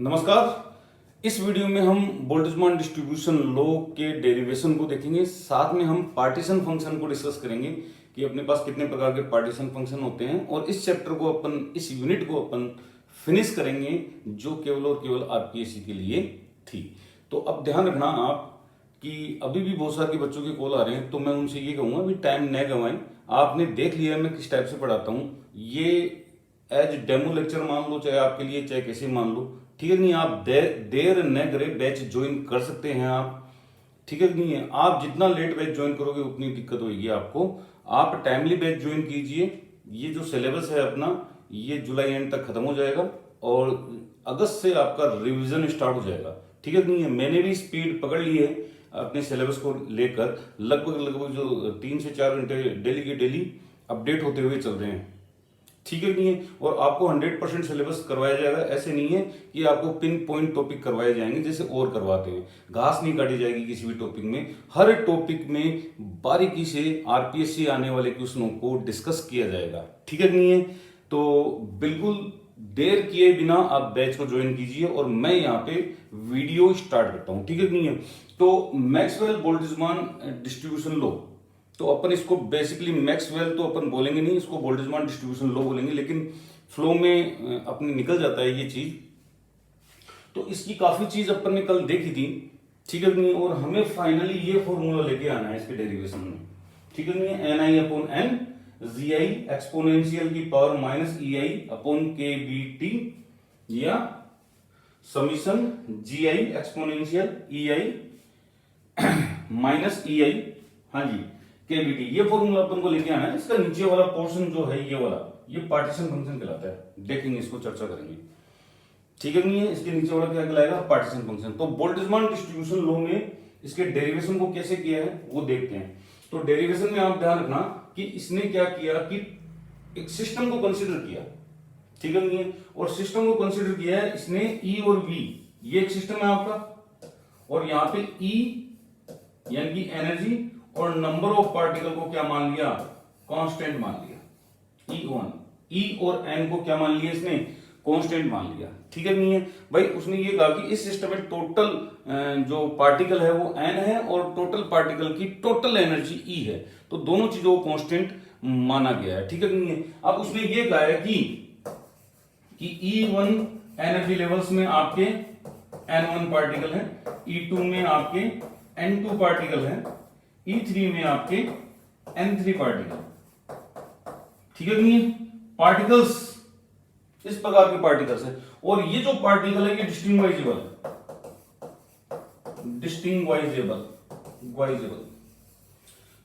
नमस्कार। इस वीडियो में हम बोल्ट्जमान डिस्ट्रीब्यूशन लॉ के डेरिवेशन को देखेंगे। साथ में हम पार्टीशन फंक्शन को डिस्कस करेंगे कि अपने पास कितने प्रकार के पार्टीशन फंक्शन होते हैं, और इस चैप्टर को इस यूनिट को अपन फिनिश करेंगे जो केवल और केवल आरपीएससी के लिए थी। तो अब ध्यान रखना आप कि अभी भी बहुत सारे बच्चों के कॉल आ रहे हैं, तो मैं उनसे ये कहूंगा भी टाइम न गंवाएं। आपने देख लिया मैं किस टाइप से पढ़ाता हूँ, ये एज डेमो लेक्चर मान लो, चाहे आपके लिए चाहे कैसे मान लो, ठीक है नहीं। आप देर न करे बैच ज्वाइन कर सकते हैं आप, ठीक है नहीं है। आप जितना लेट बैच ज्वाइन करोगे उतनी दिक्कत होगी आपको। आप टाइमली बैच ज्वाइन कीजिए। ये जो सिलेबस है अपना, ये जुलाई एंड तक खत्म हो जाएगा और अगस्त से आपका रिवीजन स्टार्ट हो जाएगा, ठीक है नहीं है। मैंने भी स्पीड पकड़ ली है अपने सिलेबस को लेकर। लगभग जो 3 से 4 घंटे डेली के डेली अपडेट होते हुए चल रहे हैं, ठीक है नहीं है। और आपको 100% सिलेबस करवाया जाएगा। ऐसे नहीं है कि आपको पिन पॉइंट टॉपिक करवाए जाएंगे जैसे और करवाते हैं। घास नहीं काटी जाएगी किसी भी टॉपिक में। हर टॉपिक में बारीकी से आरपीएससी आने वाले क्वेश्चनों को डिस्कस किया जाएगा, ठीक है नहीं है। तो बिल्कुल देर किए बिना आप बैच को ज्वाइन कीजिए और मैं यहाँ पे वीडियो स्टार्ट करता हूँ, ठीक है नहीं है। तो मैक्सवेल बोल्ट्जमान डिस्ट्रीब्यूशन लॉ, तो अपन इसको बेसिकली मैक्सवेल तो अपन बोलेंगे नहीं, इसको बोल्ट्जमान डिस्ट्रीब्यूशन लॉ बोलेंगे, लेकिन फ्लो में अपने निकल जाता है ये चीज। तो इसकी काफी चीज अपन ने कल देखी थी, ठीक है नहीं। और हमें फाइनली ये फॉर्मूला लेके आना है इसके डेरिवेशन में, ठीक है नहीं। N I upon N G I exponential की पावर माइनस ई आई अपॉन के बी टी, या summation G I exponential E I minus ई आई, हाँ जी, केबीटी। ये फॉर्मूला अपन को लेके आना है। इसका नीचे वाला पोर्शन जो है ये वाला, ये पार्टीशन फंक्शन कहलाता है। देखेंगे, इसको चर्चा करेंगे, ठीक है नहीं है। इसके नीचे वाला क्या कहलाएगा? Partition function. तो बोल्ट्जमान डिस्ट्रीब्यूशन लॉ में इसके डेरिवेशन को कैसे किया है वो देखते हैं। तो डेरिवेशन में आप ध्यान रखना कि इसने क्या किया कि एक सिस्टम को कंसिडर किया, ठीक है नहीं है। और सिस्टम को कंसिडर किया है इसने ई और वी, ये एक सिस्टम है आपका, और यहां पे ई यानी कि एनर्जी और नंबर ऑफ पार्टिकल को क्या मान लिया? कांस्टेंट मान लिया। E1, E और N को क्या मान लिया इसने? कांस्टेंट मान लिया, ठीक है नहीं है भाई। उसने ये कहा कि इस सिस्टम में टोटल जो पार्टिकल है वो N है और टोटल पार्टिकल की टोटल एनर्जी E है। तो दोनों चीजों को कांस्टेंट माना गया है, ठीक है नहीं है। अब उसने ये कहा है कि E1 एनर्जी लेवल्स में आपके N1 पार्टिकल है, E2 में आपके N2 पार्टिकल है, E3 में आपके N3 पार्टिकल, ठीक है नहीं। पार्टिकल्स इस प्रकार के पार्टिकल्स है, और ये जो पार्टिकल है ये डिस्टिंग्वाइजेबल।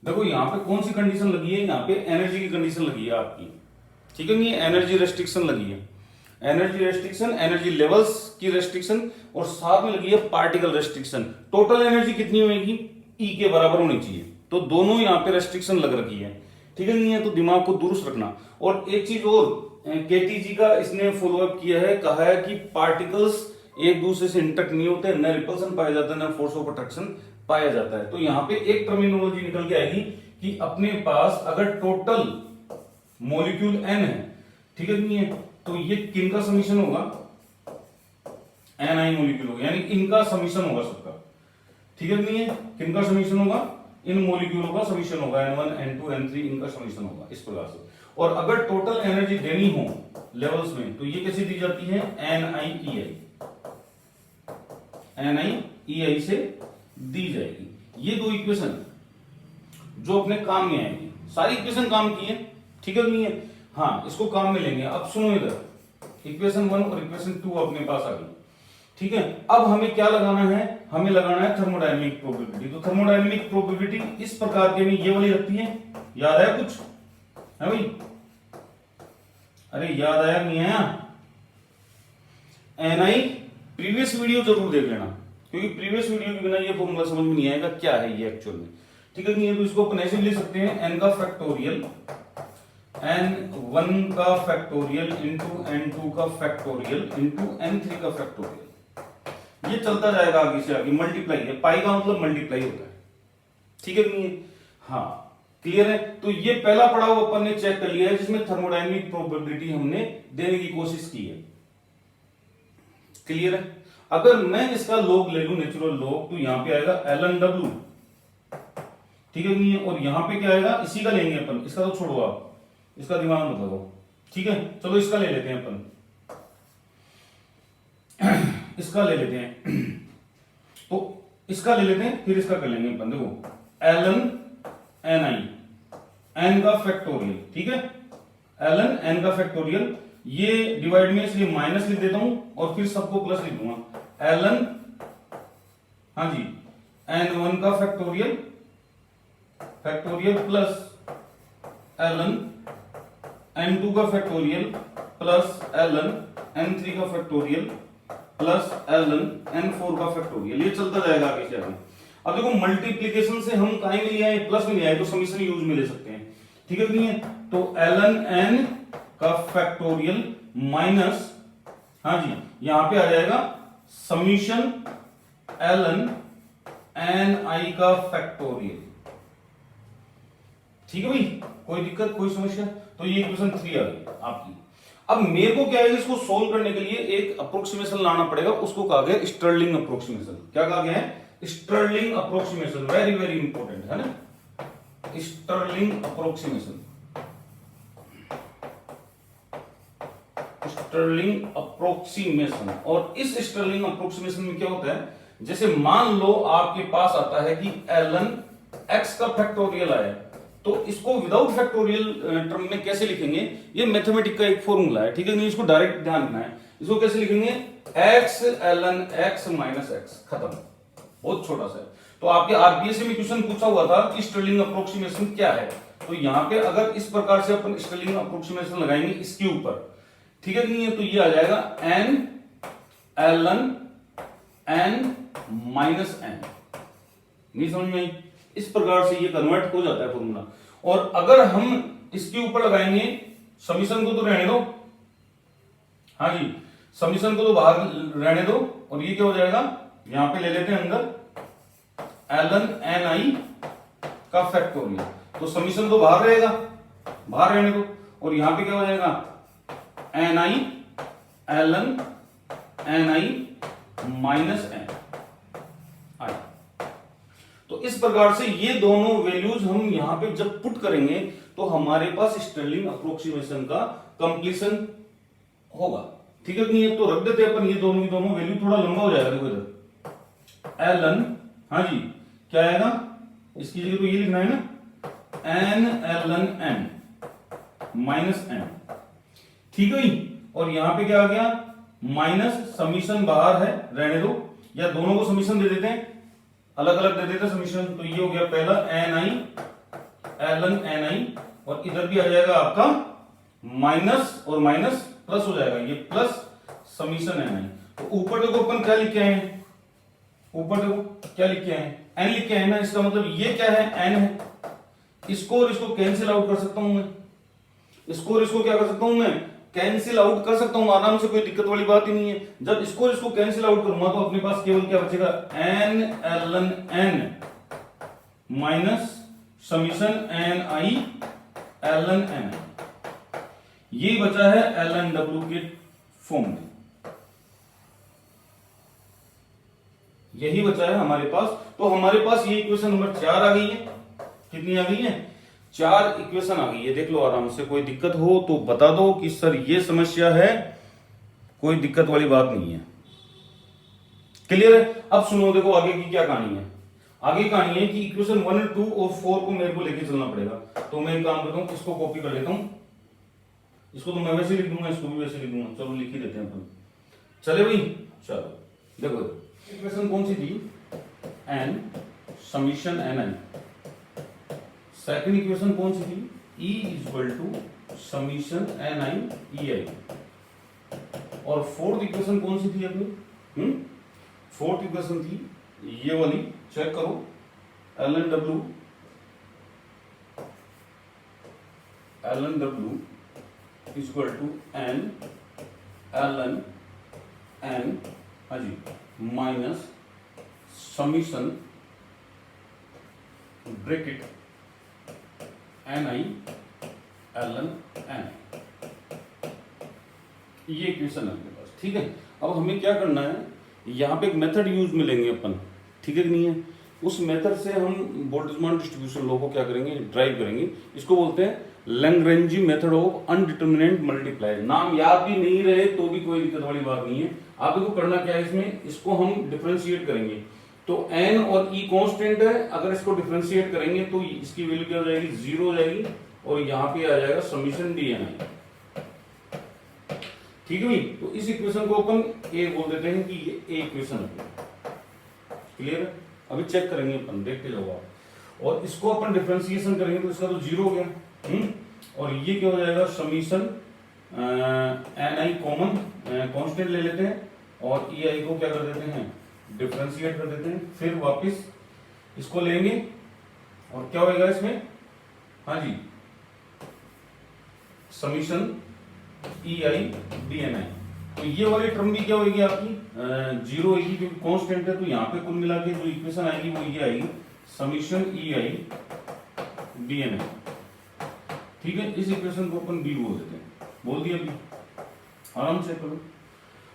देखो यहां पे कौन सी कंडीशन लगी है? यहां पे एनर्जी की कंडीशन लगी है आपकी, ठीक है नहीं। एनर्जी रेस्ट्रिक्शन लगी है, एनर्जी रेस्ट्रिक्शन, एनर्जी लेवल्स की रेस्ट्रिक्शन, और साथ में लगी है पार्टिकल रेस्ट्रिक्शन। टोटल एनर्जी कितनी होगी? ई के बराबर होनी चाहिए। तो दोनों यहां पे रेस्ट्रिक्शन लग रखी है, ठीक है नहीं है। तो दिमाग को दुरुस्त रखना। और एक चीज और, केटीजी का इसने फॉलोअप किया है, कहा है कि पार्टिकल्स एक दूसरे से इंटरेक्ट नहीं होते, न रिपल्सन पाया जाता है, न फोर्स ऑफ अट्रैक्शन पाया जाता है। तो यहां पे एक टर्मिनोलॉजी निकल के आएगी कि अपने पास अगर टोटल मॉलिक्यूल एन है, ठीक है नहीं है, तो ये किन का समीशन होगा? एन आई मॉलिक्यूल होगा, यानी इनका समीशन होगा सबका, ठीक है नहीं है। किन का समीशन होगा? इन मॉलिक्यूलों का समीशन होगा, N1, N2, N3, इनका समीशन होगा इस प्रकार से। और अगर टोटल एनर्जी देनी हो लेवल्स में तो ये कैसे दी जाती है? NiEi से दी जाएगी। ये दो इक्वेशन जो अपने काम में आएंगी, सारी इक्वेशन काम की है, ठीक है नहीं है। हाँ, इसको काम में लेंगे। अब सुनो इधर, इक्वेशन 1 और इक्वेशन 2 अपने पास आ गई, ठीक है। अब हमें क्या लगाना है? हमें लगाना है थर्मोडायनेमिक प्रोबेबिलिटी। तो थर्मोडायनेमिक प्रोबेबिलिटी इस प्रकार के में ये वाली लगती है। याद आया कुछ? है भाई? अरे याद आया नहीं आया? Ni प्रीवियस वीडियो जरूर देख लेना, क्योंकि प्रीवियस वीडियो के बिना ये फॉर्मूला समझ में नहीं आएगा क्या है ये एक्चुअल में, ठीक है नहीं है। तो इसको अपन ऐसे ले सकते हैं, n का फैक्टोरियल, n1 का फैक्टोरियल इंटू n2 का फैक्टोरियल इंटू n3 का फैक्टोरियल। ये चलता जाएगा आगे से आगे, मल्टीप्लाई है। पाई का मतलब मल्टीप्लाई होता है, ठीक है नहीं है। हाँ, क्लियर है। तो ये पहला पड़ाव अपन ने चेक कर लिया है जिसमें थर्मोडायनेमिक प्रोबेबिलिटी हमने देने की कोशिश की है, क्लियर है? अगर मैं इसका लॉग ले लूं, नेचुरल लॉग, तो यहां पे आएगा ln w, ठीक है नहीं है? और यहां पे क्या आएगा, इसी का लेंगे अपन, इसका तो छोड़ो आप, इसका दिमाग मत लगाओ, ठीक है? चलो इसका ले लेते हैं अपन, इसका ले लेते हैं तो इसका ले लेते हैं, फिर इसका कर लेंगे अपन। देखो ln ni, n का फैक्टोरियल, ठीक है? ln n का फैक्टोरियल, ये डिवाइड में इसलिए माइनस लिख देता हूं और फिर सबको प्लस लिख दूंगा। ln, हाँ जी, n1 का फैक्टोरियल प्लस ln n2 का फैक्टोरियल प्लस ln n3 का फैक्टोरियल प्लस ln n4 का फैक्टोरियल, ये चलता जाएगा आगे से आगे। अब देखो मल्टीप्लीकेशन से हम कहीं में ले आए, प्लस में ले आए, तो समीशन यूज में ले सकते हैं, ठीक है नहीं है? तो ln n का फैक्टोरियल माइनस, हाँ जी, यहां पे आ जाएगा समीशन ln ni का फैक्टोरियल, ठीक है भाई? कोई दिक्कत, कोई समस्या? तो ये इक्वेशन 3 आ गई आपकी। अब मेरे को क्या है, इसको सोल्व करने के लिए एक अप्रोक्सीमेशन लाना पड़ेगा, उसको कहा गया स्टर्लिंग अप्रोक्सीमेशन। क्या कहा गया है? Stirling approximation, very very important है ना, स्टर्लिंग अप्रोक्सीमेशन। स्टर्लिंग अप्रोक्सीमेशन, और इस स्टर्लिंग अप्रोक्सीमेशन में क्या होता है, जैसे मान लो आपके पास आता है कि ln x का फैक्टोरियल आया, तो इसको विदाउट फैक्टोरियल टर्म में कैसे लिखेंगे, ये मैथमेटिक का एक फॉर्मूला है, ठीक है? नहीं, इसको डायरेक्ट ध्यान रखना है। इसको कैसे लिखेंगे? x ln x minus x, खत्म, बहुत छोटा सा है। तो आपके आरबीएससी में क्वेश्चन पूछा हुआ था कि स्टर्लिंग अप्रोक्सीमेशन क्या है, तो यहां पे अगर इस प्रकार से अपन स्टर्लिंग अप्रोक्सीमेशन लगाएंगे इसके ऊपर, ठीक है कि नहीं है? तो ये आ जाएगा n ln n minus n, नहीं समझ में आई? इस प्रकार से ये कन्वर्ट हो जाता है फॉर्मूला। और अगर हम इसके ऊपर लगाएंगे समीशन को, तो रहने दो, हाँ जी, समीशन को तो बाहर रहने दो, और ये क्या हो जाएगा, यहां पे ले लेते हैं अंदर ln ni का फैक्टोरियल, तो समीशन तो बाहर रहेगा, बाहर रहने दो, और यहां पे क्या हो जाएगा, ni ln ni minus n। तो इस प्रकार से ये दोनों वैल्यूज हम यहां पे जब पुट करेंगे, तो हमारे पास स्टर्लिंग अप्रोक्सीमेशन का कंप्लीशन होगा, ठीक है कि नहीं? तो रख देते अपन ये दोनों की दोनों वैल्यू, थोड़ा लंबा हो जाएगा। देखो इधर ln, हाँ जी, क्या आएगा, इसकी जगह तो ये लिखना है ना, n ln n minus n, ठीक है? और यहां पे क्या आ गया, माइनस समीशन बाहर है, रहने दो, या दोनों को समीशन दे देते हैं, अलग अलग दे देते समीशन। तो ये हो गया पहला ni ln ni, और इधर भी आ जाएगा आपका माइनस और माइनस प्लस हो जाएगा, ये प्लस समीशन ni। तो ऊपर देखो अपन क्या लिख के आए हैं, ऊपर देखो क्या लिख के आए हैं, n लिख के आए ना, इसका मतलब ये क्या है, n है। इसको और इसको कैंसिल आउट कर सकता हूं मैं, इसको और इसको क्या कर सकता हूं मैं, कैंसिल आउट कर सकता हूं आराम से, कोई दिक्कत वाली बात ही नहीं है। जब इसको और इसको कैंसिल आउट करूंगा, तो अपने पास केवल क्या बचेगा, n ln n minus summation ni ln n, ये बचा है ln w के फॉर्म में, यही बचा है हमारे पास। तो हमारे पास ये इक्वेशन नंबर 4 आ गई है। कितनी आ गई है, 4 इक्वेशन आ गई है। देख लो आराम से, कोई दिक्कत हो तो बता दो कि सर ये समस्या है, कोई दिक्कत वाली बात नहीं है, क्लियर है? अब सुनो, देखो आगे की क्या कहानी है। आगे कहानी है कि इक्वेशन 1, 2 और 4 को मेरे को लेके चलना पड़ेगा। तो मैं एक काम करता हूं, इसको कॉपी कर लेता हूं, इसको तो मैं वैसे लिख दूंगा, इसको भी वैसे लिख दूंगा, चलो लिख ही देते हैं अपन, चले भाई। चलो देखो इक्वेशन कौन सी थी, n summation ni। Second equation कौन सी थी, E equal to summation ni ei। और फोर्थ इक्वेशन कौन सी थी अपनी, फोर्थ इक्वेशन थी ये वाली, चेक करो, ln w equal to n ln n, हाँ जी, minus summation bracket ni ln n, ये इक्वेशन है आपके पास, ठीक है? अब हमें क्या करना है, यहाँ पे एक मेथड यूज में लेंगे अपन, ठीक है कि नहीं है। उस मेथड से हम बोल्ट्जमान डिस्ट्रीब्यूशन लॉ को क्या करेंगे, ड्राइव करेंगे। इसको बोलते हैं लैग्रेंजी मेथड ऑफ अनडिटरमिनेट मल्टीप्लाई। नाम याद भी नहीं रहे तो भी कोई दिक्कत वाली बात नहीं है। आपको करना क्या है, इसमें इसको हम डिफरेंशिएट करेंगे। तो n और e कांस्टेंट है, अगर इसको डिफरेंशिएट करेंगे तो इसकी वैल्यू क्या हो जाएगी, 0 हो जाएगी, और यहाँ पे आ जाएगा समीशन dni। ठीक है भाई, तो इस इक्वेशन को अपन ए बोल देते हैं कि ये ए इक्वेशन है। क्लियर है। अभी चेक करेंगे अपन, देखते जाओ आप। और इसको अपन डिफरेंशिएशन करेंगे तो इसका तो 0 हो गया। और ये क्या हो जाएगा, समीशन ni कॉमन कांस्टेंट ले लेते हैं और ei को क्या कर देते हैं, डिफरेंशिएट कर देते हैं। फिर वापस इसको लेंगे और क्या होगा इसमें, हाँ जी, समीशन ei dni। तो ये वाली टर्म भी क्या होगी आपकी, 0 होगी, क्योंकि कांस्टेंट है। तो यहाँ पे कुल मिला के जो इक्वेशन आएगी वो ये आएगी, समीशन ei dni। ठीक है, इस इक्वेशन को अपन बी बोल देते हैं। बोल दिया अभी, आराम से करो।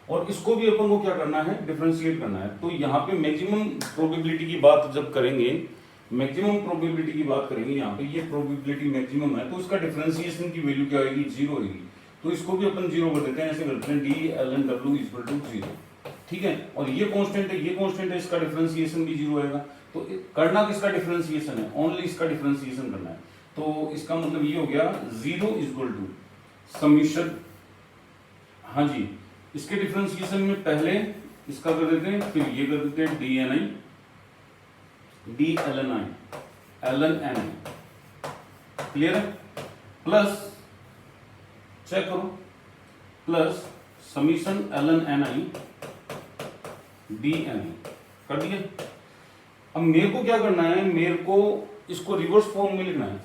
और इसको भी अपन को क्या करना है, डिफरेंशिएट करना है। तो यहाँ पे मैक्सिमम प्रोबेबिलिटी की बात जब करेंगे, मैक्सिमम प्रोबेबिलिटी की बात करेंगे, यहाँ पे ये प्रोबेबिलिटी मैक्सिमम है, तो इसका डिफरेंशिएशन की वैल्यू क्या आएगी, 0 होगी। तो इसको भी अपन 0 कर देते हैं, ऐसे करते हैं D L N W equal to 0। ठीक है, और ये कांस्टेंट है, ये कांस्टेंट है, इसका डिफरेंशिएशन भी 0 आएगा। तो करना किसका डिफरेंशिएशन है, ओनली इसका डिफरेंशिएशन करना है। तो इसका मतलब ये हो गया 0 इक्वल टू समीशन, हाँ जी, इसके डिफरेंशिएशन में पहले इसका कर देते हैं, फिर ये कर देते हैं D N I D L N I L N N I. Clear है, प्लस चेक करो, plus summation L N N I D N I कर दिया। अब मेरे को क्या करना है, मेरे को इसको रिवर्स फॉर्म में लिखना है,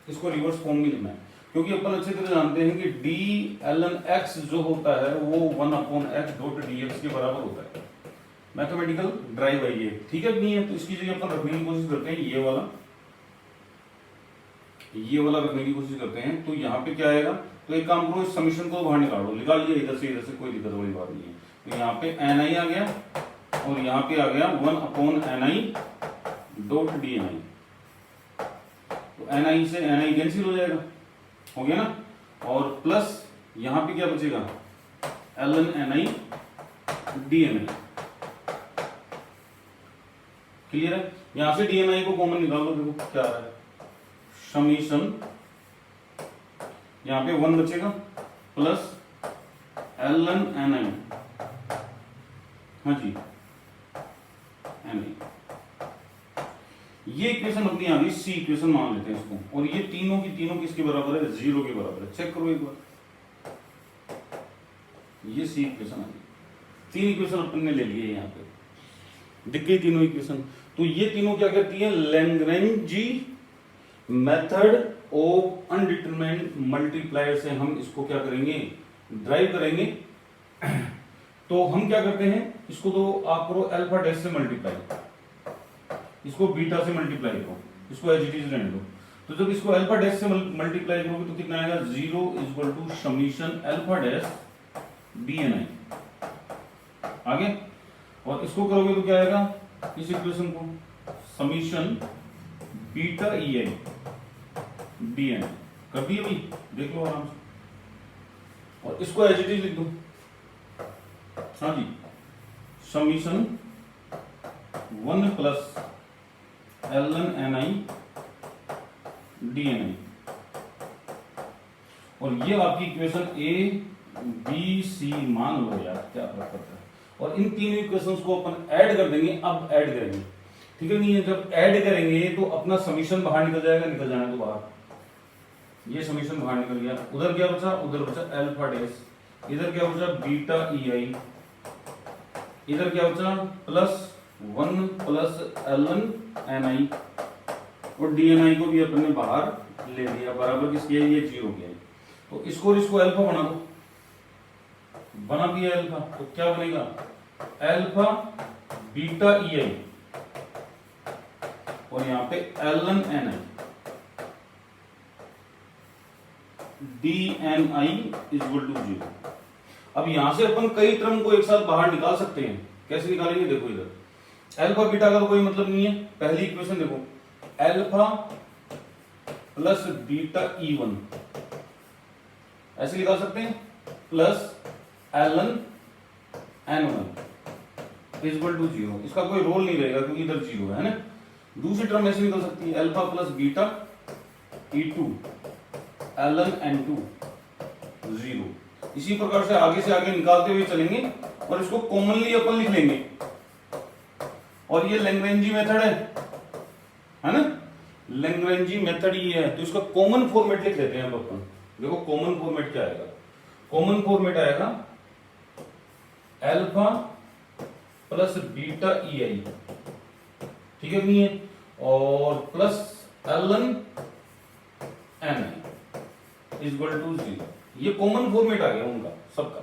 इसको रिवर्स फॉर्म में लिखना है, क्योंकि अपन अच्छी तरह जानते हैं कि डी एल एन एक्स जो होता है वो 1/x डॉट डी एक्स के बराबर होता है। मैथमेटिकल ड्राइव है ये, ठीक है नहीं है। तो इसकी जगह अपन रखने की कोशिश करते हैं ये वाला रखने की कोशिश करते हैं। तो यहाँ पे क्या आएगा, तो एक काम करो, इस समीशन को बाहर निकाल लो, निकाल लिया इधर से, कोई दिक्कत वाली बात नहीं है। तो यहाँ पे एन आई आ गया और यहाँ पे आ गया 1/ni डॉट डी एन आई। तो एन आई से एन आई कैंसिल हो जाएगा, हो गया ना। और प्लस यहाँ पे क्या बचेगा, L N N I D N I. Clear है, यहां से डी एन आई को कॉमन निकाल लो, देखो क्या आ रहा है, समीशन, यहाँ पे 1 बचेगा प्लस एल एन एन आई, हाँ जी एन आई। ये इक्वेशन अपनी आ गई, सी इक्वेशन मान लेते हैं इसको। और ये तीनों की तीनों किसके बराबर है, 0 के बराबर है। चेक करो एक बार, ये सी इक्वेशन आ गई। 3 इक्वेशन अपन ने ले लिए यहाँ पे, दिख गई तीनों इक्वेशन। तो ये तीनों क्या करती है, लैग्रेंजी मेथड ऑफ अनडिटरमाइंड मल्टीप्लायर से हम इसको क्या करेंगे, ड्राइव करेंगे। तो हम क्या करते हैं, इसको तो आप करो अल्फा डैश से मल्टीप्लाई, इसको बीटा से मल्टीप्लाई करो, इसको एज इट इज रहने दो। तो जब इसको अल्फा डैश से मल्टीप्लाई करोगे तो कितना आएगा, 0 equal to summation alpha dash D N I. आगे और इसको करोगे तो क्या आएगा, इस इक्वेशन को summation beta E I D N कर दिए भाई, देख लो आराम से। और इसको एज इट इज लिख दो, हाँ जी, summation 1 plus L N N I D N I. और ये आपकी इक्वेशन ए बी सी मान लो यार, क्या फर्क पड़ता है। और इन तीनों इक्वेशंस को अपन ऐड कर देंगे, अब ऐड करेंगे, ठीक है नहीं है। जब ऐड करेंगे तो अपना समीशन बाहर निकल जाएगा, निकल जाना तो बाहर, ये समीशन बाहर निकल गया। उधर क्या बचा, उधर बचा अल्फा डैश, इधर क्या बचा बीटा ई आई, इधर क्या बचा plus 1 plus L N N I. और डी एन आई को भी अपन ने बाहर ले लिया, बराबर किसकी है, ये 0 की है। तो इसको और इसको अल्फा बना दो, बना दिया अल्फा, तो क्या बनेगा, अल्फा बीटा ई आई और यहाँ पे L N N I D N I equal to 0। अब यहां से अपन कई टर्म को एक साथ बाहर निकाल सकते हैं। कैसे निकालेंगे, देखो इधर अल्फा बीटा का कोई मतलब नहीं है। पहली इक्वेशन देखो, अल्फा प्लस बीटा E1 ऐसे निकाल सकते हैं, plus ln n1 equal to 0। इसका कोई रोल नहीं रहेगा क्योंकि इधर 0 है ना। दूसरी टर्म ऐसे निकल सकती है, alpha plus beta E2 ln n2 0। इसी प्रकार से आगे निकालते हुए चलेंगे और इसको कॉमनली अपन लिख लेंगे। और ये लैग्रेंजी मेथड है ना, लैग्रेंजी मेथड ये है। तो इसका कॉमन फॉर्मेट लिख लेते हैं अब अपन। देखो कॉमन फॉर्मेट क्या आएगा, कॉमन फॉर्मेट आएगा अल्फा प्लस बीटा EI, ठीक है नहीं है, और plus ln ni equal to 0। ये कॉमन फॉर्मेट आ गया उनका सबका।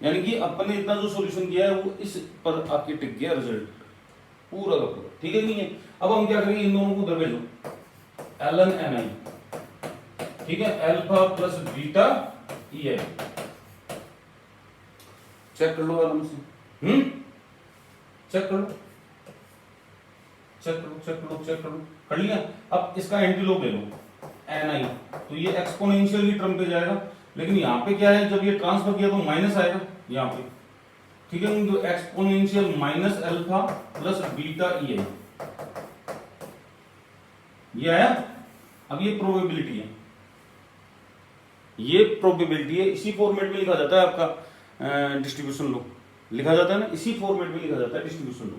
यानी कि अपन ने इतना जो सॉल्यूशन किया है वो इस पर आके टिक गया रिजल्ट पूरा का पूरा, ठीक है नहीं है। अब हम क्या करेंगे, इन दोनों को उधर भेजो, ln ni, ठीक है, alpha plus beta EI। Check कर लो आराम से, चेक कर लो, चेक करो, चेक करो, चेक करो, कर लिया। अब इसका एंटीलोप ले लो ni, तो ये एक्सपोनेंशियल की टर्म पे जाएगा। लेकिन यहाँ पे क्या है, जब ये ट्रांसफर किया तो माइनस आएगा यहाँ पे, ठीक है। तो exponential minus alpha plus beta EI ये आया। अब ये प्रोबेबिलिटी है, ये प्रोबेबिलिटी है। इसी फॉर्मेट में लिखा जाता है आपका डिस्ट्रीब्यूशन लॉ, लिखा जाता है ना, इसी फॉर्मेट में लिखा जाता है डिस्ट्रीब्यूशन लॉ,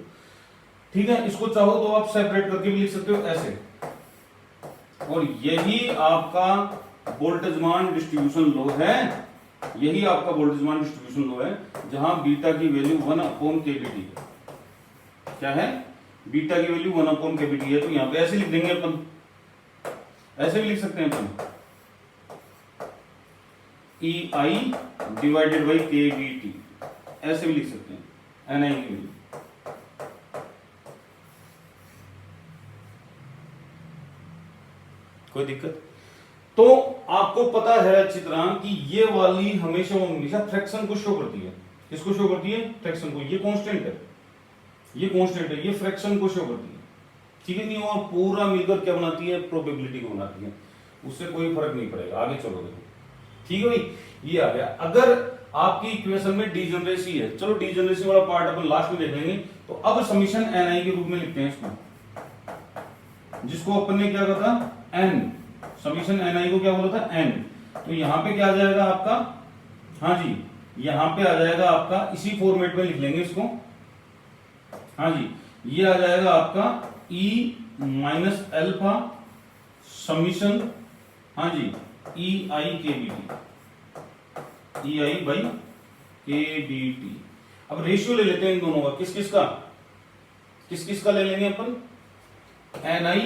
ठीक है। इसको चाहो तो आप सेपरेट करके भी लिख सकते हो ऐसे। और यही आपका बोल्ट्जमान डिस्ट्रीब्यूशन लॉ है, यही आपका बोल्ट्जमान डिस्ट्रीब्यूशन लॉ है, जहां बीटा की वैल्यू 1/kBT है। क्या है, बीटा की वैल्यू 1/kBT है। तो यहां पे ऐसे लिख देंगे अपन, ऐसे भी लिख सकते हैं अपन, EI डिवाइडेड बाई KBT, ऐसे भी लिख सकते हैं NI की वैल्यू। कोई दिक्कत? तो आपको पता है अच्छी तरह कि ये वाली हमेशा फ्रैक्शन को शो करती है। किसको शो करती है, फ्रैक्शन को। ये कांस्टेंट है, ये कांस्टेंट है, ये फ्रैक्शन को शो करती है, ठीक है नहीं। और पूरा मिलकर क्या बनाती है, प्रोबेबिलिटी को बनाती है। उससे कोई फर्क नहीं पड़ेगा। आगे चलो देखो, ठीक है भाई, ये आ गया। अगर आपकी इक्वेशन में डीजनरेसी है, चलो डीजनरेसी वाला पार्ट अपन लास्ट में देख लेंगे। तो अब समीशन ni के रूप में लिखते हैं इसको, जिसको अपन ने क्या कहा था, n। समीशन ni को क्या बोला था, n। तो यहां पे क्या आ जाएगा आपका, हाँ जी, यहां पे आ जाएगा आपका, इसी फॉर्मेट में लिख लेंगे इसको, हाँ जी, ये आ जाएगा आपका E माइनस अल्फा समीशन, हाँ जी, EI KBT, EI by KBT। अब रेशियो ले लेते हैं इन दोनों का, किस किस का ले लेंगे अपन, ni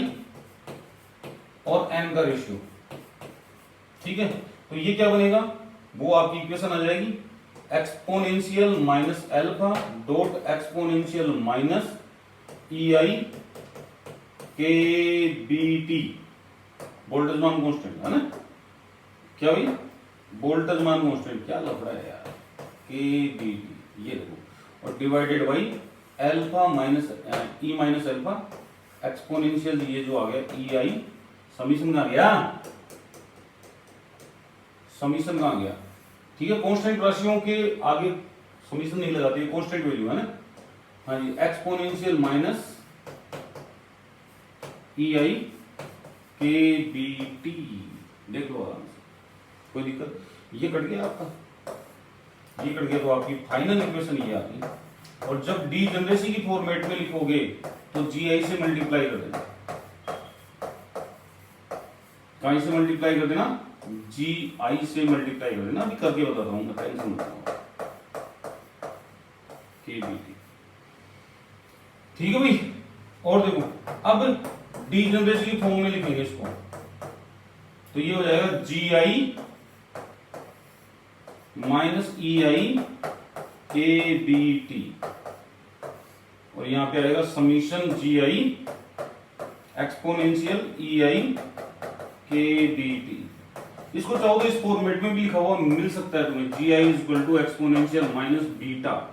और n का रेशियो, ठीक है। तो ये क्या बनेगा, वो आपकी इक्वेशन आ जाएगी, exponential minus alpha dot exponential minus EI KBT, Boltzmann constant है ना। क्या भाई, बोल्ट्जमान कांस्टेंट, क्या लफड़ा है यार, KBT, ये देखो, और divided by alpha minus E minus alpha exponential, ये जो आ गया EI, समीशन कहां गया, समीशन कहां गया, ठीक है। कांस्टेंट राशियों के आगे समीशन नहीं लगाते, ये कांस्टेंट वैल्यू है ना, हाँ जी, एक्सपोनेंशियल माइनस EI KBT, देख लो आराम से, कोई दिक्कत। ये कट गया आपका, ये कट गया, तो आपकी फाइनल इक्वेशन ये आ गई। और जब डीजनरेसी की फॉर्मेट में लिखोगे तो GI से मल्टीप्लाई कर देना, कहीं से मल्टीप्लाई कर देना, GI से मल्टीप्लाई कर देना। अभी करके बताता हूँ मैं, टेंशन मत लो, KBT, ठीक है भाई। और देखो, अब डीजनरेसी की फॉर्म में लिखेंगे इसको, तो ये हो जाएगा GI माइनस EI KBT, और यहां पे आएगा summation GI exponential EI KBT। इसको चाहो तो इस फॉर्मेट में भी लिखा हुआ मिल सकता है तुम्हें, G I is equal to exponential minus beta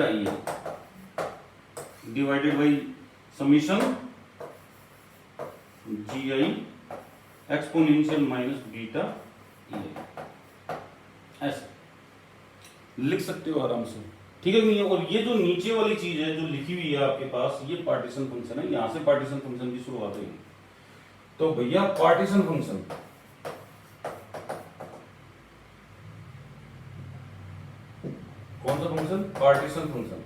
E divided by summation G I exponential minus beta E, ऐसे लिख सकते हो आराम से, ठीक है नहीं है। और ये जो नीचे वाली चीज है जो लिखी हुई है आपके पास, ये पार्टीशन फंक्शन है, यहां से पार्टीशन फंक्शन की शुरुआत हुई। तो भैया पार्टीशन फंक्शन, कौन सा function? Partition function.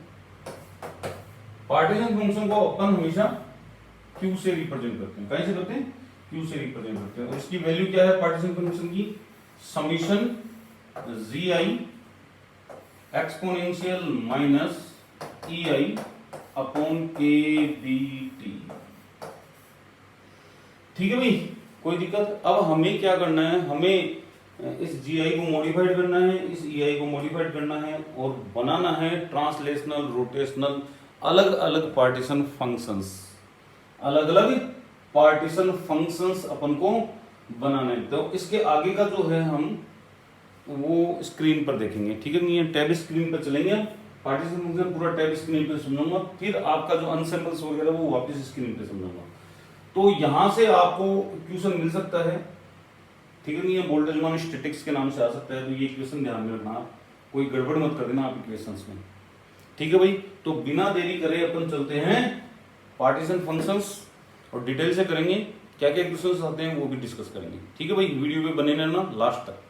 Partition function को अपन हमेशा क्यू से रिप्रेजेंट करते हैं। कहीं से करते हैं? क्यू से रिप्रेजेंट करते हैं। और इसकी वैल्यू क्या है पार्टीशन फंक्शन की? Summation G I exponential minus E I upon के बी टी। ठीक है भाई, कोई दिक्कत? अब हमें क्या करना है, हमें इस जी आई को मॉडिफाइड करना है, इस ई आई को मॉडिफाइड करना है और बनाना है ट्रांसलेशनल रोटेशनल अलग अलग पार्टीशन फंक्शंस, अलग अलग पार्टीशन फंक्शंस अपन को बनाना है। तो इसके आगे का जो है हम वो स्क्रीन पर देखेंगे, ठीक है नहीं है। टैब स्क्रीन पर चलेंगे, पार्टीशन फंक्शन पूरा टैब स्क्रीन पर समझाऊंगा, फिर आपका जो अनसेंबल्स वगैरह वो वापस स्क्रीन पे समझाऊंगा। तो यहां से आपको इक्वेशन मिल सकता है, ठीक है नहीं है। बोल्ट्जमान स्टैटिक्स के नाम से आ सकता है, तो ये इक्वेशन ध्यान में रखना, कोई गड़बड़ मत कर देना आप इक्वेशंस में, ठीक है भाई। तो बिना देरी करे अपन चलते हैं पार्टीशन फंक्शंस और डिटेल से करेंगे, क्या क्या इक्वेशंस आते हैं वो भी डिस्कस करेंगे, ठीक है भाई। वीडियो पे बने रहना लास्ट तक।